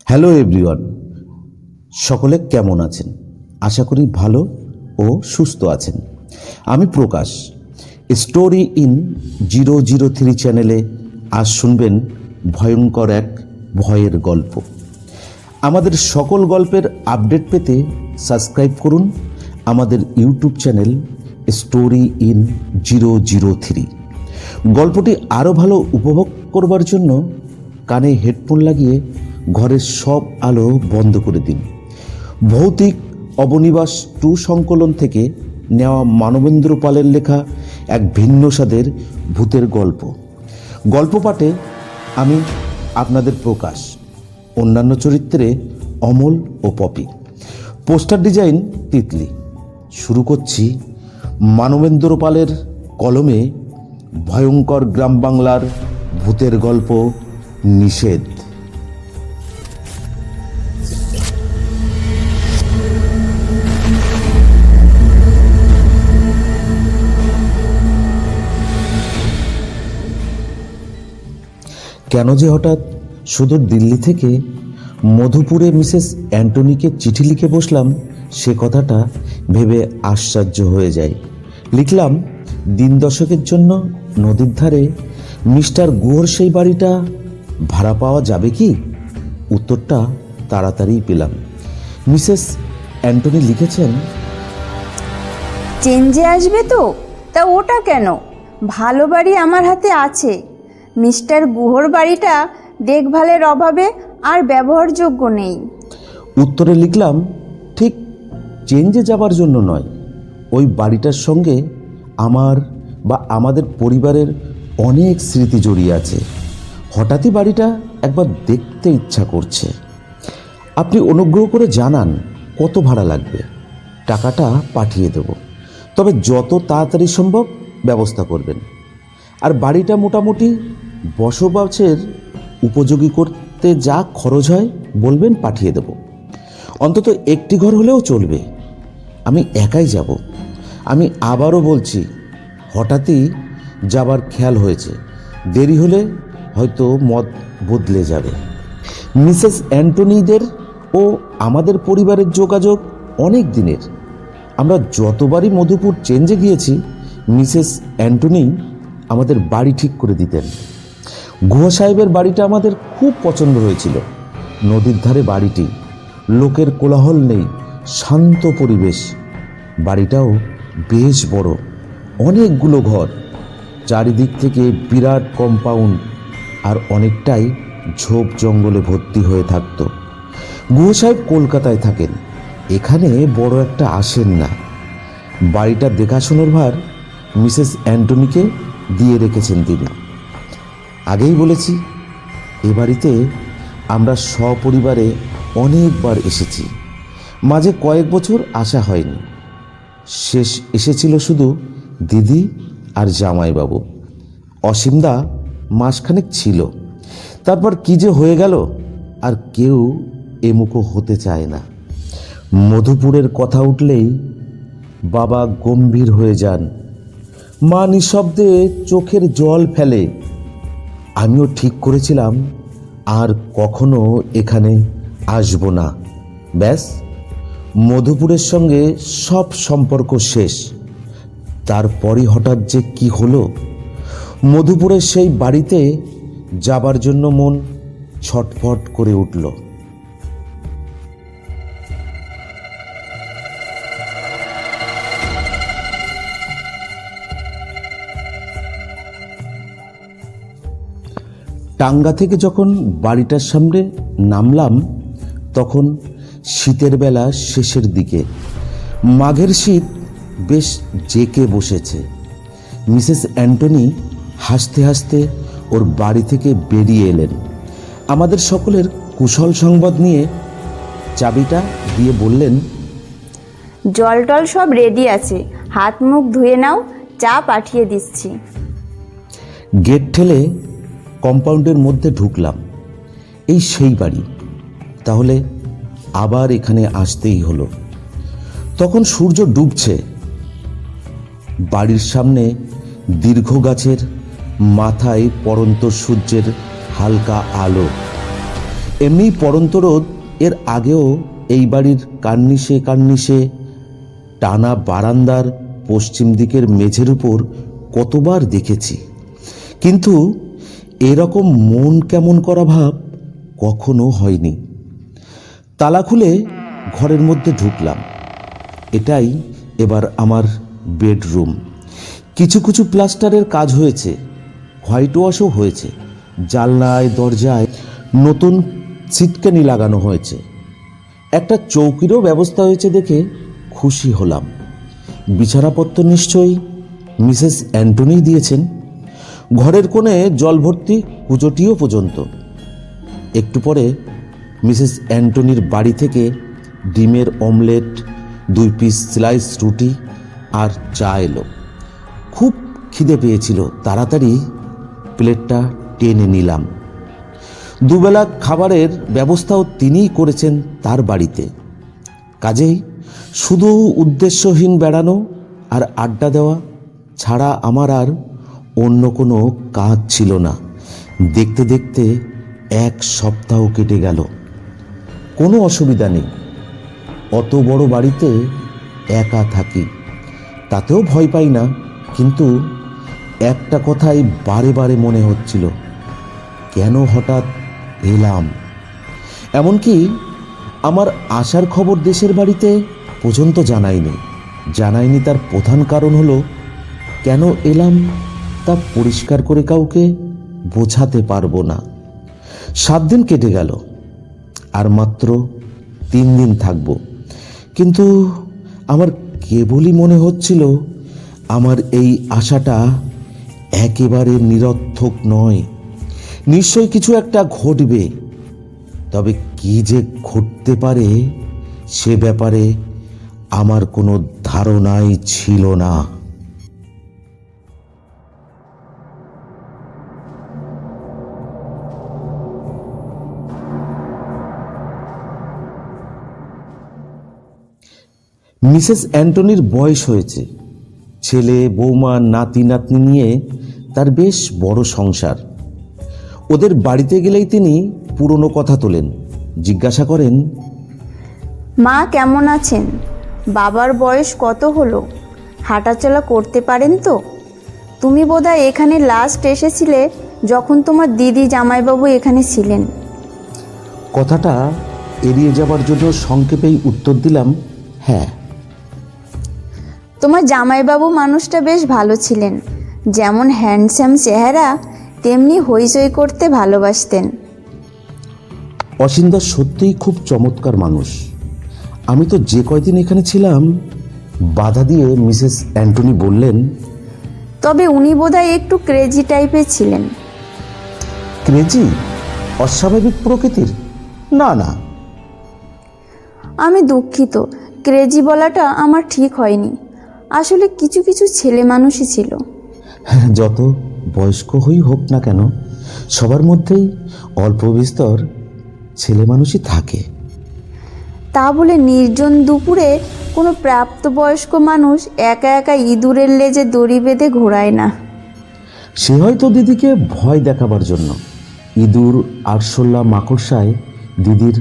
Hello everyone, সকলে কেমন আছেন? আশা করি ভালো ও সুস্থ আছেন। আমি প্রকাশ। স্টোরি ইন 003 চ্যানেলে আজ শুনবেন ভয়ঙ্কর এক ভয়ের গল্প। আমাদের সকল গল্পের আপডেট পেতে সাবস্ক্রাইব করুন আমাদের ইউটিউব চ্যানেল স্টোরি ইন 003। গল্পটি আরও ভালো উপভোগ করবার জন্য কানে হেডফোন লাগিয়ে ঘরের সব আলো বন্ধ করে দিন। ভৌতিক অবনিবাস 2 সংকলন থেকে নেওয়া মানবেন্দ্র পালের লেখা এক ভিন্ন স্বাদের ভূতের গল্প। গল্প পাঠে আমি আপনাদের প্রকাশ, অন্যান্য চরিত্রে অমল ও পপি, পোস্টার ডিজাইন তিতলি। শুরু করছি মানবেন্দ্র পালের কলমে ভয়ঙ্কর গ্রাম বাংলার ভূতের গল্প নিষেধ। কেন যে হঠাৎ সুদূর দিল্লি থেকে মধুপুরে মিসেস অ্যান্টনিকে চিঠি লিখে বসলাম, সে কথাটা ভেবে আশ্চর্য হয়ে যায়। লিখলাম, দিন দশকের জন্য নদীর ধারে মিস্টার গুহর সেই বাড়িটা ভাড়া পাওয়া যাবে কি? উত্তরটা তাড়াতাড়ি পেলাম। মিসেস অ্যান্টনি লিখেছেন, চেঞ্জে আসবে তো? তা ওটা কেন? ভালো বাড়ি আমার হাতে আছে। মিস্টার গুহর বাড়িটা দেখভালের অভাবে আর ব্যবহারযোগ্য নেই। উত্তরে লিখলাম, ঠিক চেঞ্জে যাবার জন্য নয়, ওই বাড়িটার সঙ্গে আমার বা আমাদের পরিবারের অনেক স্মৃতি জড়িয়ে আছে। হঠাৎই বাড়িটা একবার দেখতে ইচ্ছা করছে। আপনি অনুগ্রহ করে জানান কত ভাড়া লাগবে। টাকাটা পাঠিয়ে দেব, তবে যত তাড়াতাড়ি সম্ভব ব্যবস্থা করবেন। আর বাড়িটা মোটামুটি বসবাসের উপযোগী করতে যা খরচ হয় বলবেন, পাঠিয়ে দেব। অন্তত একটি ঘর হলেও চলবে। আমি একাই যাব। আমি আবারও বলছি, হঠাৎই যাবার খেয়াল হয়েছে। দেরি হলে হয়তো মত বদলে যাবে। মিসেস অ্যান্টনিদের ও আমাদের পরিবারের যোগাযোগ অনেক দিনের। আমরা যতবারই মধুপুর চেঞ্জে গিয়েছি, মিসেস অ্যান্টনি আমাদের বাড়ি ঠিক করে দিতেন। গুহ সাহেবের বাড়িটা আমাদের খুব পছন্দ হয়েছিল। নদীর ধারে বাড়িটি, লোকের কোলাহল নেই, শান্ত পরিবেশ। বাড়িটাও বেশ বড়, অনেকগুলো ঘর, চারিদিক থেকে বিরাট কম্পাউন্ড, আর অনেকটাই ঝোপ জঙ্গলে ভর্তি হয়ে থাকত। গুহ সাহেব কলকাতায় থাকেন, এখানে বড় একটা আসেন না। বাড়িটার দেখাশোনার ভার মিসেস অ্যান্টনিকে দিয়ে রেখেছেন তিনি। আগেই বলেছি, এ বাড়িতে আমরা সপরিবারে অনেকবার এসেছি। মাঝে কয়েক বছর আসা হয়নি। শেষ এসেছিল শুধু দিদি আর জামাইবাবু। অসীমদা মাসখানেক ছিল, তারপর কি যে হয়ে গেল, আর কেউ এমুখো হতে চায় না। মধুপুরের কথা উঠলেই বাবা গম্ভীর হয়ে যান, মা নিঃশব্দে চোখের জল ফেলে। আমিও ঠিক করেছিলাম আর কখনো এখানে আসব না। ব্যাস, মধুপুরের সঙ্গে সব সম্পর্ক শেষ। তারপরই হঠাৎ যে কি হলো, মধুপুরের সেই বাড়িতে যাবার জন্য মন ছটফট করে উঠল। টাঙ্গা থেকে যখন বাড়িটার সামনে নামলাম, তখন শীতের বেলা শেষের দিকে। মাঘের শীত বেশ জেঁকে বসেছে। মিসেস অ্যান্টনি হাসতে হাসতে ওর বাড়ি থেকে বেরিয়ে এলেন। আমাদের সকলের কুশল সংবাদ নিয়ে চাবিটা দিয়ে বললেন, জল টল সব রেডি আছে, হাত মুখ ধুয়ে নাও, চা পাঠিয়ে দিচ্ছি। গেট ঠেলে কম্পাউন্ডের মধ্যে ঢুকলাম। এই সেই বাড়ি। তাহলে আবার এখানে আসতেই হলো। তখন সূর্য ডুবছে। বাড়ির সামনে দীর্ঘ গাছের মাথায় পড়ন্ত সূর্যের হালকা আলো। এমনি পড়ন্ত রোদ এর আগেও এই বাড়ির কার্নিশে কার্নিশে টানা বারান্দার পশ্চিম দিকের মেঝের উপর কতবার দেখেছি, কিন্তু এরকম মন কেমন করা ভাব কখনো হয়নি। তালা খুলে ঘরের মধ্যে ঢুকলাম। এটাই এবার আমার বেডরুম। কিছু কিছু প্লাস্টারের কাজ হয়েছে, হোয়াইট ওয়াশও হয়েছে। জানলায় দরজায় নতুন ছিটকানি লাগানো হয়েছে। একটা চৌকিরও ব্যবস্থা হয়েছে দেখে খুশি হলাম। বিছানাপত্র নিশ্চয়ই মিসেস অ্যান্টনি দিয়েছেন। ঘরের কোণে জল ভর্তি কুচটিও পর্যন্ত। একটু পরে মিসেস অ্যান্টনির বাড়ি থেকে ডিমের অমলেট, 2 পিস স্লাইস রুটি আর চা এলো। খুব খিদে পেয়েছিল, তাড়াতাড়ি প্লেটটা টেনে নিলাম। দুবেলা খাবারের ব্যবস্থাও তিনিই করেছেন তার বাড়িতে। কাজেই শুধু উদ্দেশ্যহীন বেড়ানো আর আড্ডা দেওয়া ছাড়া আমার আর অন্য কোনো কাজ ছিল না। দেখতে দেখতে 1 সপ্তাহ কেটে গেল। কোনো অসুবিধা নেই। অত বড় বাড়িতে একা থাকি, তাতেও ভয় পাই না। কিন্তু একটা কথাই বারে বারে মনে হচ্ছিল, কেন হঠাৎ এলাম। এমনকি আমার আসার খবর দেশের বাড়িতে পর্যন্ত জানাইনি। তার প্রধান কারণ হলো, কেন এলাম তা পরিষ্কার করে কাউকে বোঝাতে পারবো না। 7 দিন কেটে গেল, আর মাত্র 3 দিন থাকবো। কিন্তু আমার কেবলই মনে হচ্ছিল আমার এই আশাটা একেবারে নিরর্থক নয়। নিশ্চয়ই কিছু একটা ঘটবে, তবে কি যে ঘটতে পারে সে ব্যাপারে আমার কোনো ধারণাই ছিল না। মিসেস অ্যান্টনির বয়স হয়েছে। ছেলে, বৌমা, নাতি নাতনি নিয়ে তার বেশ বড় সংসার। ওদের বাড়িতে গেলেই তিনি পুরনো কথা তোলেন, জিজ্ঞাসা করেন, মা কেমন আছেন? বাবার বয়স কত হলো? হাঁটাচলা করতে পারেন তো? তুমি বোধহয় এখানে লাস্ট এসেছিলে যখন তোমার দিদি জামাইবাবু এখানে ছিলেন। কথাটা এড়িয়ে যাবার জন্য সংক্ষেপেই উত্তর দিলাম, হ্যাঁ। তোমার জামাইবাবু মানুষটা বেশ ভালো ছিলেন। যেমন হ্যান্ডসাম চেহারা, তেমনি হইচই করতে ভালোবাসতেন। অসিন্দা সত্যিই খুব চমৎকার মানুষ। আমি তো যে কয়দিন এখানে ছিলাম। বাধা দিয়ে মিসেস অ্যান্টনি বললেন, তবে উনি বোধহয় একটু ক্রেজি টাইপের ছিলেন। ক্রেজি? অস্বাভাবিক প্রকৃতির? না না। আমি দুঃখিত, ক্রেজি বলাটা আমার ঠিক হয়নি। আসলে কিছু কিছু ছেলে মানুষই ছিল। যত বয়স্ক হই হোক না কেন, সবার মধ্যেই অল্প বিস্তর ছেলে মানুষই থাকে। তা বলে নির্জন দুপুরে কোনো প্রাপ্তবয়স্ক মানুষ একা একা ইঁদুরের লেজে দড়ি বেঁধে ঘোরায় না। সে হয়তো দিদিকে ভয় দেখাবার জন্য। ইঁদুর, আরশোলা, মাকড়সায় দিদির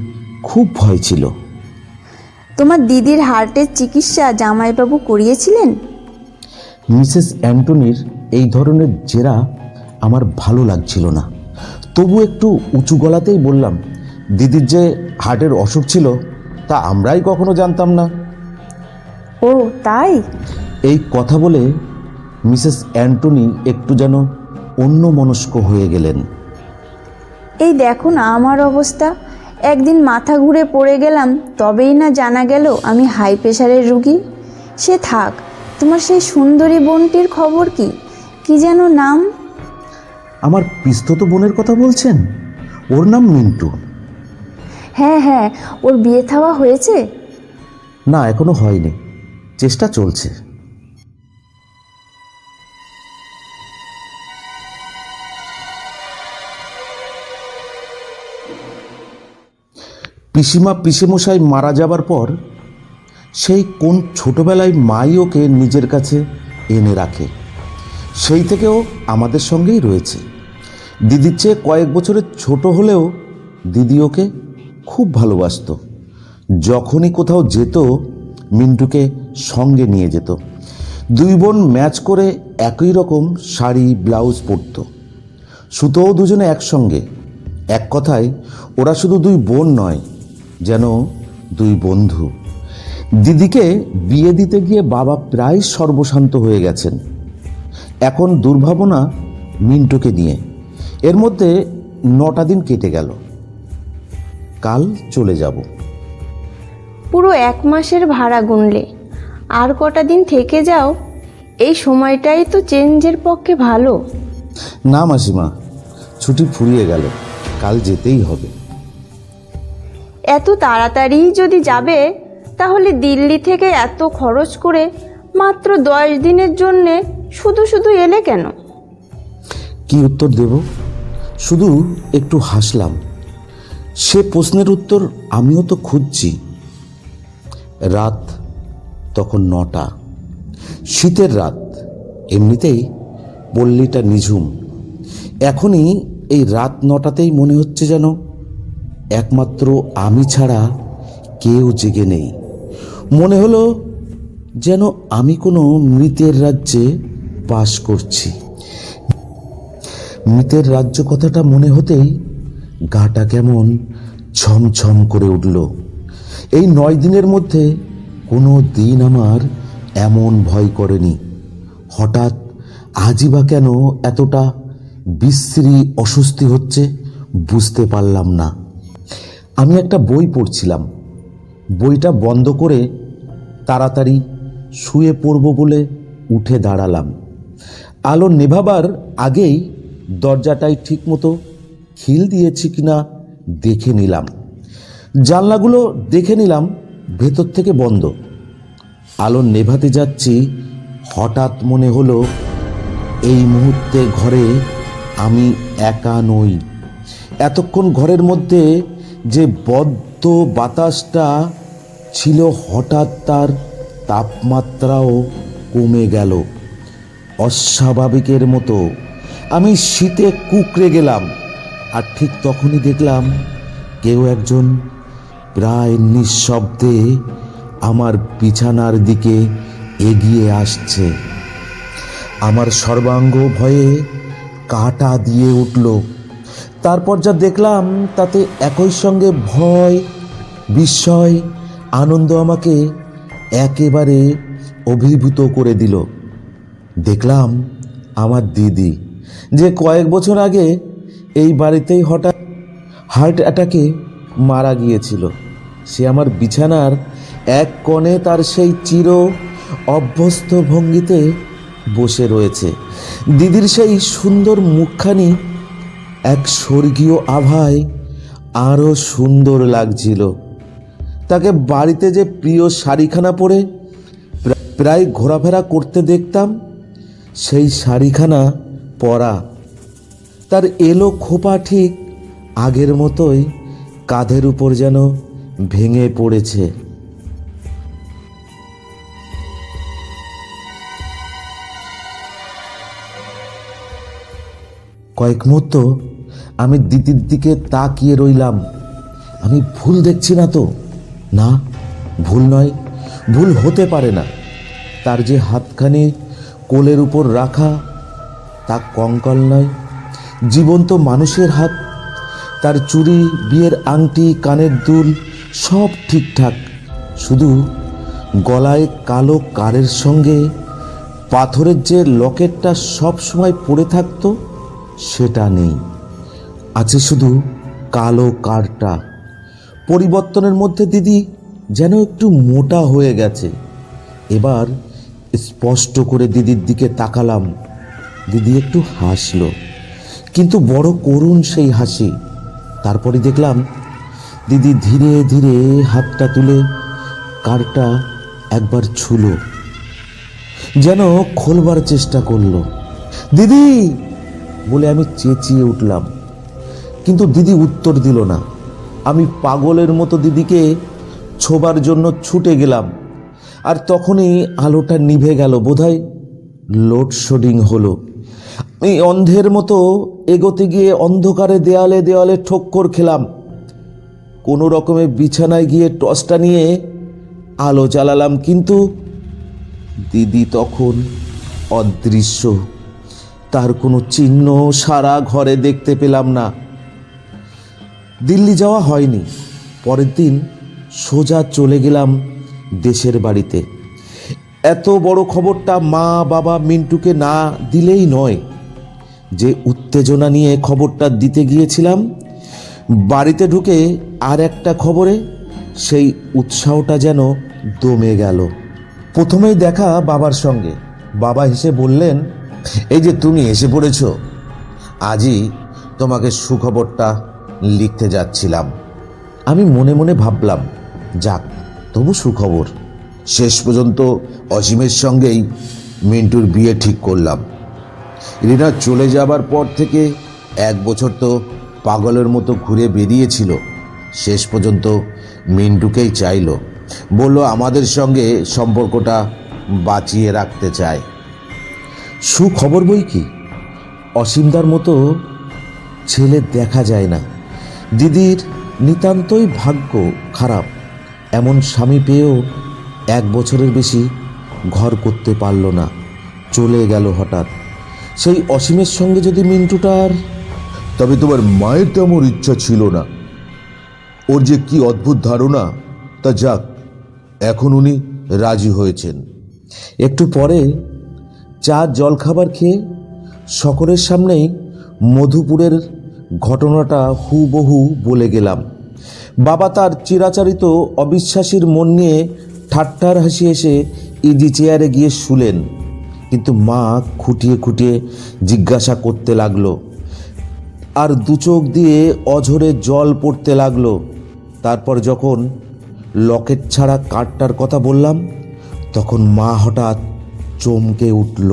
খুব ভয় ছিল। তোমার দিদির হার্টের চিকিৎসা জামাইবাবু করিয়েছিলেন? মিসেস অ্যান্টনির এই ধরনের জেরা আমার ভালো লাগছিল না। তবু একটু উঁচু গলাতেই বললাম, দিদির যে হার্টের অসুখ ছিল তা আমরাই কখনো জানতাম না। ও তাই? এই কথা বলে মিসেস অ্যান্টনি একটু যেন অন্যমনস্ক হয়ে গেলেন। এই দেখো না আমার অবস্থা। একদিন মাথা ঘুরে পড়ে গেলাম, তবেই না জানা গেল আমি হাই প্রেশারের রুগী। সে থাক, তোমার সেই সুন্দরী বোনটির খবর কি? কি যেন নাম? আমার পিস্তত বোনের কথা বলছেন? ওর নাম মিন্টু। হ্যাঁ হ্যাঁ, ওর বিয়ে থাওয়া হয়েছে? না, এখনো হয়নি, চেষ্টা চলছে। পিসিমা পিসেমশাই মারা যাবার পর সেই কোন ছোটবেলায় মাই ওকে নিজের কাছে এনে রাখে। সেই থেকেও আমাদের সঙ্গেই রয়েছে। দিদির চেয়ে কয়েক বছরের ছোট হলেও দিদি ওকে খুব ভালোবাসতো। যখনই কোথাও যেত মিন্টুকে সঙ্গে নিয়ে যেত। দুই বোন ম্যাচ করে একই রকম শাড়ি ব্লাউজ পরতো, শুধুও দুজনে একসঙ্গে। এক কথায় ওরা শুধু দুই বোন নয়, যেন দুই বন্ধু। দিদিকে বিয়ে দিতে গিয়ে বাবা প্রায় সর্বশান্ত হয়ে গেছেন। এখন দুর্ভাবনা মিন্টুকে নিয়ে। এর মধ্যে 9টা দিন কেটে গেল। কাল চলে যাব। পুরো 1 মাসের ভাড়া গুনলে আর কটা দিন থেকে যাও। এই সময়টাই তো চেঞ্জের পক্ষে ভালো। না মাসিমা, ছুটি ফুরিয়ে গেল, কাল যেতেই হবে। এত তাড়াতাড়ি যদি যাবে তাহলে দিল্লি থেকে এত খরচ করে মাত্র 10 দিনের জন্যে শুধু শুধু এলে কেন? কি উত্তর দেব? শুধু একটু হাসলাম। সে প্রশ্নের উত্তর আমিও তো খুঁজছি। রাত তখন 9টা, শীতের রাত। এমনিতেই পল্লীটা নিঝুম। এখনই এই রাত 9টাতেই মনে হচ্ছে যেন একমাত্র আমি ছাড়া কেউ জেগে নেই। মনে হলো যেন আমি কোনো মৃতের রাজ্যে বাস করছি। মৃতের রাজ্য কথাটা মনে হতেই গাটা কেমন ছমছম করে উঠল। এই 9 দিনের মধ্যে কোনো দিন আমার এমন ভয় করেনি। হঠাৎ আজই বা কেন এতটা বিশ্রী অস্বস্তি হচ্ছে বুঝতে পারলাম না। আমি একটা বই পড়ছিলাম। বইটা বন্ধ করে তাড়াতাড়ি শুয়ে পড়ব বলে উঠে দাঁড়ালাম। আলো নেভাবার আগেই দরজাটায় ঠিকমতো খিল দিয়েছি কিনা দেখে নিলাম। জানলাগুলো দেখে নিলাম, ভেতর থেকে বন্ধ। আলো নেভাতে যাচ্ছি, হঠাৎ মনে হলো এই মুহূর্তে ঘরে আমি একা নই। এতক্ষণ ঘরের মধ্যে যে বদ্ধ বাতাসটা ছিল, হঠাৎ তার তাপমাত্রাও কমে গেল অস্বাভাবিকের মতো। আমি শীতে কুঁকড়ে গেলাম। আর ঠিক তখনই দেখলাম কেউ একজন প্রায় নিঃশব্দে আমার বিছানার দিকে এগিয়ে আসছে। আমার সর্বাঙ্গ ভয়ে কাঁটা দিয়ে উঠল। তারপর যা দেখলাম তাতে একই সঙ্গে ভয়, বিস্ময়, আনন্দ আমাকে একেবারে অভিভূত করে দিল। দেখলাম আমার দিদি, যে কয়েক বছর আগে এই বাড়িতেই হঠাৎ হার্ট অ্যাটাকে মারা গিয়েছিল। সে আমার বিছানার এক কোণে তার সেই চির অভ্যস্ত ভঙ্গিতে বসে রয়েছে। দিদির সেই সুন্দর মুখখানি এক স্বর্গীয় আভায় আরও সুন্দর লাগছিল। তাকে বাড়িতে যে প্রিয় শাড়িখানা পরে প্রায় ঘোরাফেরা করতে দেখতাম, সেই শাড়িখানা পরা। তার এলো খোপা ঠিক আগের মতোই কাঁধের উপর যেন ভেঙে পড়েছে। কয়েক মুহূর্ত আমি দিদির দিকে তাকিয়ে রইলাম। আমি ভুল দেখছি না তো? না, ভুল নয়, ভুল হতে পারে না। তার যে হাতখানি কোলের উপর রাখা, তা কঙ্কাল নয়, জীবন্ত মানুষের হাত। তার চুড়ি, বিয়ের আংটি, কানের দুল সব ঠিকঠাক, শুধু গলায় কালো কারের সঙ্গে পাথরের যে লকেটটা সব সময় পড়ে থাকতো, সেটা নেই। আছে শুধু কালো কারটা। পরিবর্তনের মধ্যে দিদি যেন একটু মোটা হয়ে গেছে। এবার স্পষ্ট করে দিদির দিকে তাকালাম। দিদি একটু হাসলো, কিন্তু বড় করুণ সেই হাসি। তারপরে দেখলাম দিদি ধীরে ধীরে হাতটা তুলে কারটা একবার ছুলো, যেন খোলবার চেষ্টা করলো। দিদি বলে আমি চেঁচিয়ে উঠলাম, কিন্তু দিদি উত্তর দিল না। আমি পাগলের মতো দিদিকে ছোবার জন্য ছুটে গেলাম। আর তখনই আলোটা নিভে গেল। বোধহয় লোডশেডিং হলো। আমি অন্ধের মতো এগোতে গিয়ে অন্ধকারে দেয়ালে দেয়ালে ঠক্কর খেলাম। কোনো রকমে বিছানায় গিয়ে টর্চটা নিয়ে আলো জ্বালালাম, কিন্তু দিদি তখন অদৃশ্য। তার কোনো চিহ্ন সারা ঘরে দেখতে পেলাম না। দিল্লি যাওয়া হয়নি। পরের দিন সোজা চলে গেলাম দেশের বাড়িতে। এত বড় খবরটা মা বাবা মিন্টুকে না দিলেই নয়। যে উত্তেজনা নিয়ে খবরটা দিতে গিয়েছিলাম, বাড়িতে ঢুকে আর একটা খবরে সেই উৎসাহটা যেন দমে গেল। প্রথমেই দেখা বাবার সঙ্গে। বাবা হেসে বললেন, এই যে তুমি এসে পড়েছ, আজই তোমাকে সুখবরটা লিখতে যাচ্ছিলাম। আমি মনে মনে ভাবলাম, যাক তবু সুখবর। শেষ পর্যন্ত অসীমের সঙ্গেই মিন্টুর বিয়ে ঠিক করলাম। রিনা চলে যাবার পর থেকে 1 বছর তো পাগলের মতো ঘুরে বেরিয়েছিল। শেষ পর্যন্ত মিন্টুকেই চাইল, বলল আমাদের সঙ্গে সম্পর্কটা বাঁচিয়ে রাখতে চায়। সুখবর বই কি, অসীমদার মতো ছেলে দেখা যায় না। দিদির নিতান্তই ভাগ্য খারাপ, এমন স্বামী পেয়েও 1 বছরের বেশি ঘর করতে পারল না, চলে গেল হঠাৎ। সেই অসীমের সঙ্গে যদি মিন্টুটার... তবে তোমার মায়ের তেমন ইচ্ছা ছিল না। ওর যে কি অদ্ভুত ধারণা, তা যাক, এখন উনি রাজি হয়েছেন। একটু পরে চা জলখাবার খেয়ে সকলের সামনেই মধুপুরের ঘটনাটা হুবহু বলে গেলাম। বাবা তার চিরাচরিত অবিশ্বাসীর মন নিয়ে ঠাট্টার হাসি এসে ইজি চেয়ারে গিয়ে শুলেন, কিন্তু মা খুঁটিয়ে খুঁটিয়ে জিজ্ঞাসা করতে লাগলো, আর 2 চোখ দিয়ে অঝরে জল পড়তে লাগলো। তারপর যখন লকেট ছাড়া কার্ডটার কথা বললাম, তখন মা হঠাৎ চমকে উঠল।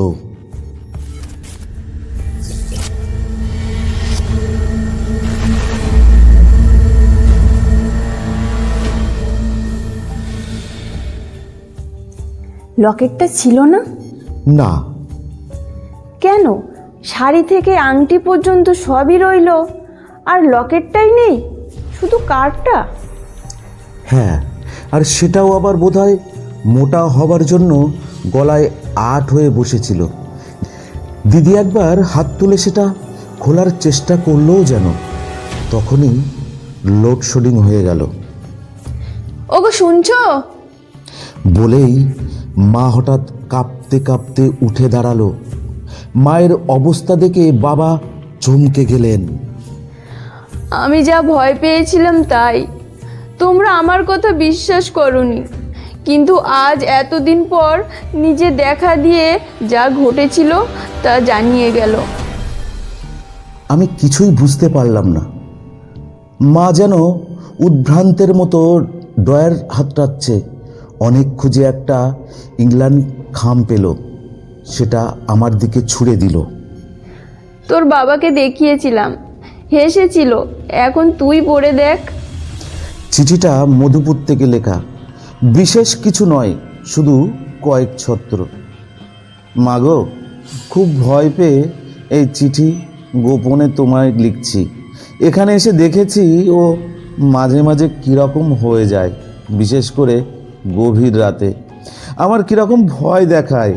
লকেটটা ছিল না? না। কেন? শাড়ি থেকে আংটি পর্যন্ত সবই রইল, আর লকেটটাই নেই, শুধু কার্ডটা। হ্যাঁ, আর সেটাও আবার বোধহয় মোটা হবার জন্য গলায় আট হয়ে বসেছিল। দিদি একবার হাত তুলে সেটা খোলার চেষ্টা করলেও যেন তখনই লোডশেডিং হয়ে গেল। ওগো শুনছো? বলেই মা হঠাৎ কাঁপতে কাঁপতে উঠে দাঁড়ালো। মায়ের অবস্থা দেখে বাবা চমকে গেলেন। আমি যা ভয় পেয়েছিলাম তাই। তোমরা আমার কথা বিশ্বাস করোনি, কিন্তু আজ এতদিন পর নিজে দেখা দিয়ে যা ঘটেছিল তা জানিয়ে গেল। আমি কিছুই বুঝতে পারলাম না। মা যেন উদ্ভ্রান্তের মতো ড্রয়ার হাতড়াচ্ছে। অনেক খুঁজে একটা ইংল্যান্ড খাম পেল, সেটা আমার দিকে ছুঁড়ে দিল। তোর বাবাকে দেখিয়েছিলাম, হেসেছিল, এখন তুই পড়ে দেখ। চিঠিটা মধুপুর থেকে লেখা, বিশেষ কিছু নয়, শুধু কয়েক ছত্র। মাগো, খুব ভয় পেয়ে এই চিঠি গোপনে তোমায় লিখছি। এখানে এসে দেখেছি ও মাঝে মাঝে কীরকম হয়ে যায়, বিশেষ করে গভীর রাতে। আমার কীরকম ভয় দেখায়।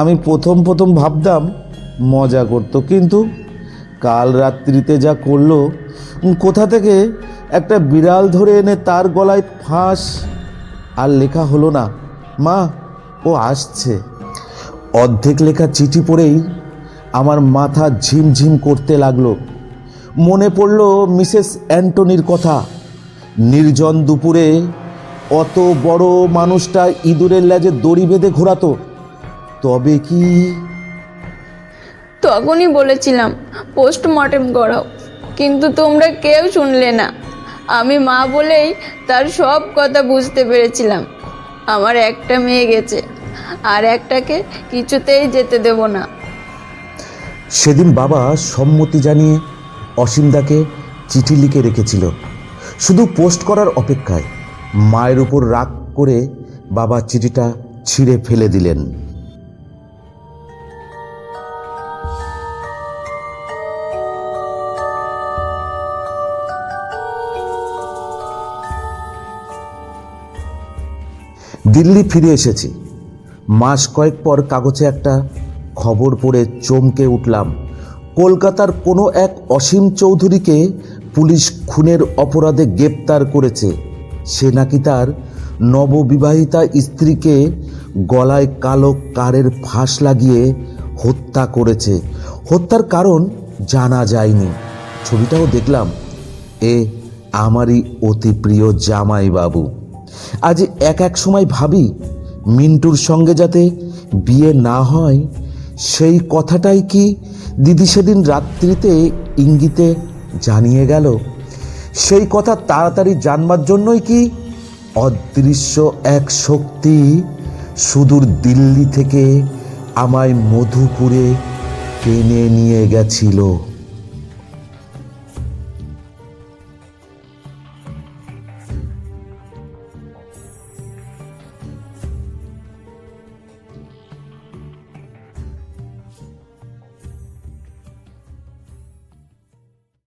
আমি প্রথম ভাবতাম মজা করতো, কিন্তু কাল রাত্রিতে যা করলো, কোথা থেকে একটা বিড়াল ধরে এনে তার গলায় ফাঁস। আর লেখা হলো না, মা ও আসছে। অর্ধেক লেখা চিঠি পড়েই আমার মাথা ঝিমঝিম করতে লাগলো। মনে পড়ল মিসেস অ্যান্টনির কথা। নির্জন দুপুরে অত বড় মানুষটা ইঁদুরের লেজে দড়ি বেঁধে ঘোরাতো। তবে কি? তখনই বলেছিলাম পোস্টমর্টেম করাও, কিন্তু তোমরা কেউ শুনলে না। আমি মা বলেই তার সব কথা বুঝতে পেরেছিলাম। আমার একটা মেয়ে গেছে, আর একটাকে কিছুতেই যেতে দেব না। সেদিন বাবা সম্মতি জানিয়ে অসীমদাকে চিঠি লিখে রেখেছিল, শুধু পোস্ট করার অপেক্ষায়। মায়ের উপর রাগ করে বাবা চিঠিটা ছিঁড়ে ফেলে দিলেন। দিল্লি ফিরে এসেছি। মাস কয়েক পর কাগজে একটা খবর পড়ে চমকে উঠলাম। কলকাতার কোনো এক অসীম চৌধুরীকে পুলিশ খুনের অপরাধে গ্রেপ্তার করেছে। সে নাকি তার নববিবাহিতা স্ত্রীকে গলায় কালো কারের ফাঁস লাগিয়ে হত্যা করেছে। হত্যার কারণ জানা যায়নি। ছবিটাও দেখলাম। এ আমারই অতি প্রিয় জামাইবাবু। আজ এক সময় ভাবি, মিন্টুর সঙ্গে যাতে বিয়ে না হয় সেই কথাটাই কি দিদি সেদিন রাত্রিতে ইঙ্গিতে জানিয়ে গেল? সেই কথা তাড়াতাড়ি জানবার জন্যই কি অদৃশ্য এক শক্তি সুদূর দিল্লি থেকে আমায় মধুপুরে টেনে নিয়ে গেছিল।